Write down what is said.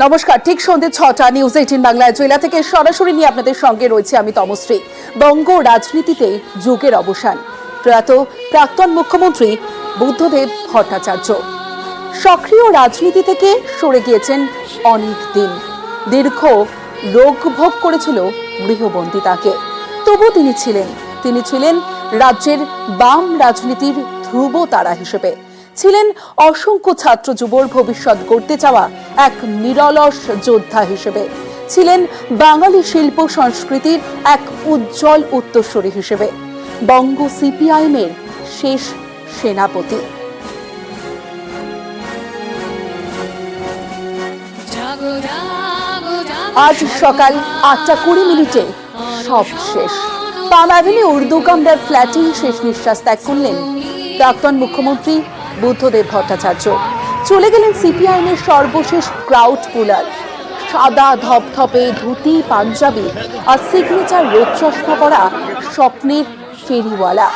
নমস্কার, ঠিক সন্ধ্যে ৬টা নিউজ 18 বাংলায় জেলা থেকে সরাসরি নিয়ে আপনাদের সঙ্গে রয়েছে আমি তমশ্রী। বঙ্গ রাজনীতিতে যুগের অবসান, প্রয়াত প্রাক্তন মুখ্যমন্ত্রী বুদ্ধদেব ভট্টাচার্য সক্রিয় রাজনীতি থেকে সরে গিয়েছেন অনেক দিন। দীর্ঘ রোগ ভোগ করেছিল গৃহবন্দী তাকে, তবু তিনি ছিলেন রাজ্যের বাম রাজনীতির ধ্রুব তারা হিসেবে, ছিলেন অসংখ্য ছাত্র যুবর ভবিষ্যৎ গড়তে চাওয়া এক নিরলস যোদ্ধা হিসেবে, ছিলেন বাঙালি শিল্প সংস্কৃতির এক উজ্জ্বল উত্তরসূরি হিসেবে, বঙ্গ সিপিআইএমের শেষ সেনাপতি। আজ সকাল 8:20 সব শেষ। পাম অ্যাভিনিউ উর্দু কামরার ফ্ল্যাটেই শেষ নিঃশ্বাস ত্যাগ করলেন প্রাক্তন মুখ্যমন্ত্রী বুদ্ধদেব ভট্টাচার্য। চলে গেলেন সিপিআইএমের সর্বশেষ ক্রাউড পুলার, সাদা ধপধপে ধুতি পাঞ্জাবি আর সিগনেচার রোদ চশমা পরা স্বপ্নের ফেরিওয়ালা।